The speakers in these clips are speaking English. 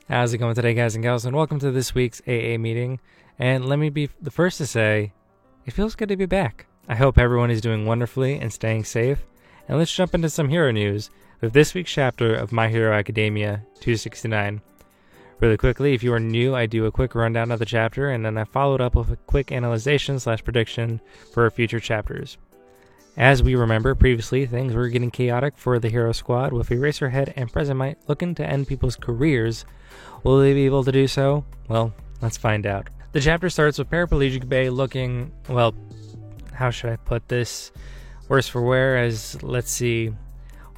How's it going today, guys and gals, and welcome to this week's AA meeting. And let me be the first to say, it feels good to be back. I hope everyone is doing wonderfully and staying safe. And let's jump into some hero news with this week's chapter of My Hero Academia 269. Really quickly, if you are new, I do a quick rundown of the chapter, and then I followed up with a quick analyzation/prediction for future chapters. As we remember previously, things were getting chaotic for the Hero Squad, with Eraserhead and Presentmic looking to end people's careers. Will they be able to do so? Well, let's find out. The chapter starts with Paraplegic Bay looking, well, how should I put this? Worse for wear, as, let's see,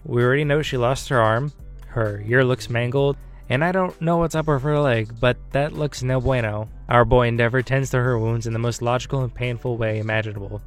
we already know she lost her arm, her ear looks mangled, and I don't know what's up with her leg, but that looks no bueno. Our boy Endeavor tends to her wounds in the most logical and painful way imaginable.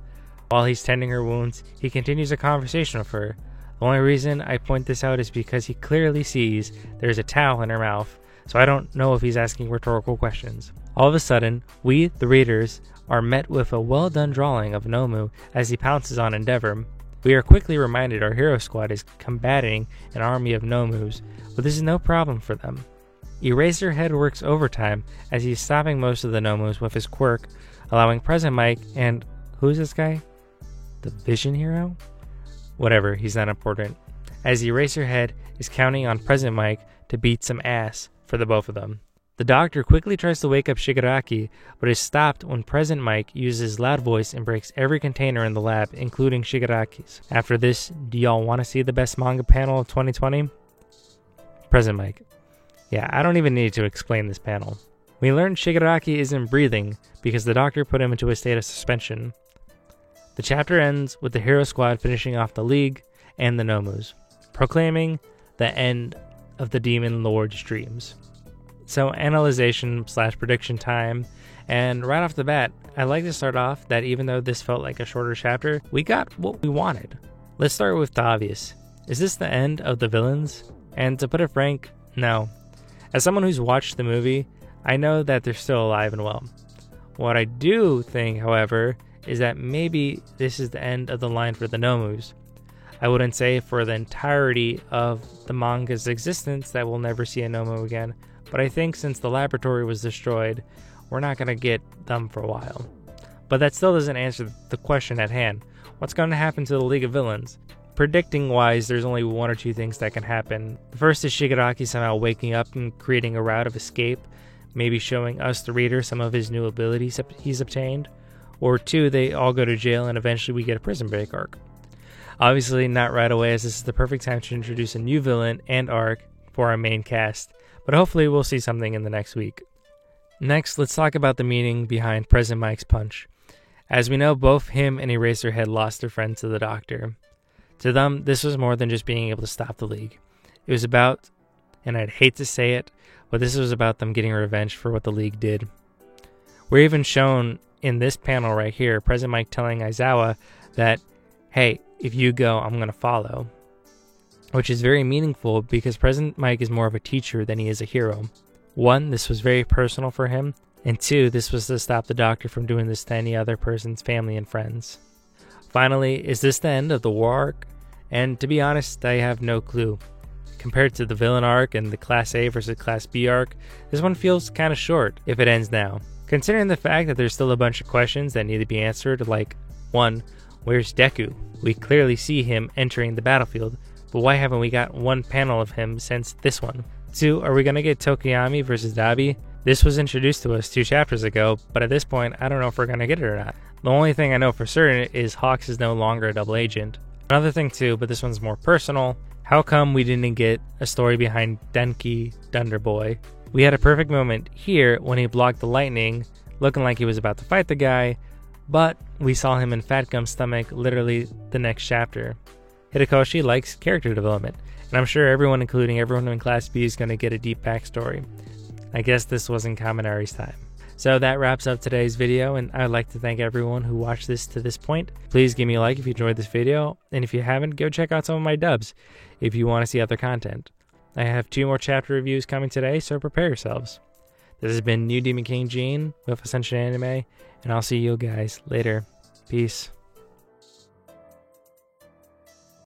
While he's tending her wounds, he continues a conversation with her. The only reason I point this out is because he clearly sees there's a towel in her mouth, so I don't know if he's asking rhetorical questions. All of a sudden, we, the readers, are met with a well-done drawing of Nomu as he pounces on Endeavor. We are quickly reminded our Hero Squad is combating an army of Nomus, but this is no problem for them. Eraserhead works overtime as he's stopping most of the Nomus with his quirk, allowing Presentmic and... who's this guy? The Vision Hero? Whatever, he's not important. As Eraserhead is counting on Presentmic to beat some ass for the both of them. The doctor quickly tries to wake up Shigaraki, but is stopped when Presentmic uses his loud voice and breaks every container in the lab, including Shigaraki's. After this, do y'all want to see the best manga panel of 2020? Presentmic. Yeah, I don't even need to explain this panel. We learn Shigaraki isn't breathing because the doctor put him into a state of suspension. The chapter ends with the Hero Squad finishing off the League and the Nomus, proclaiming the end of the Demon Lord's dreams. So, analyzation/prediction time, and right off the bat, I'd like to start off that even though this felt like a shorter chapter, we got what we wanted. Let's start with the obvious. Is this the end of the villains? And to put it frank, no. As someone who's watched the movie, I know that they're still alive and well. What I do think, however, is that maybe this is the end of the line for the Nomus. I wouldn't say for the entirety of the manga's existence that we'll never see a Nomu again, but I think since the laboratory was destroyed, we're not going to get them for a while. But that still doesn't answer the question at hand. What's going to happen to the League of Villains? Predicting wise, there's only one or two things that can happen. The first is Shigaraki somehow waking up and creating a route of escape, maybe showing us, the reader, some of his new abilities he's obtained. Or two, they all go to jail and eventually we get a prison break arc. Obviously not right away, as this is the perfect time to introduce a new villain and arc for our main cast, but hopefully we'll see something in the next week. Next, let's talk about the meaning behind Presentmic's punch. As we know, both him and Eraserhead lost their friend to the doctor. To them, this was more than just being able to stop the League. It was about, and I'd hate to say it, but this was about them getting revenge for what the League did. We're even shown in this panel right here, Presentmic telling Aizawa that, hey, if you go, I'm going to follow. Which is very meaningful because Presentmic is more of a teacher than he is a hero. One, this was very personal for him, and two, this was to stop the doctor from doing this to any other person's family and friends. Finally, is this the end of the war arc? And to be honest, I have no clue. Compared to the villain arc and the Class A versus Class B arc, this one feels kind of short if it ends now. Considering the fact that there's still a bunch of questions that need to be answered, like 1. Where's Deku? We clearly see him entering the battlefield, but why haven't we got one panel of him since this one? 2. Are we going to get Tokoyami versus Dabi? This was introduced to us 2 chapters ago, but at this point, I don't know if we're going to get it or not. The only thing I know for certain is Hawks is no longer a double agent. Another thing too, but this one's more personal, how come we didn't get a story behind Denki Dunderboy? We had a perfect moment here when he blocked the lightning, looking like he was about to fight the guy, but we saw him in Fat Gum's stomach literally the next chapter. Hitokoshi likes character development, and I'm sure everyone, including everyone in Class B, is going to get a deep backstory. I guess this wasn't Kaminari's time. So that wraps up today's video, and I'd like to thank everyone who watched this to this point. Please give me a like if you enjoyed this video, and if you haven't, go check out some of my dubs if you want to see other content. I have 2 more chapter reviews coming today, so prepare yourselves. This has been New Demon King Gene with Ascension Anime, and I'll see you guys later. Peace.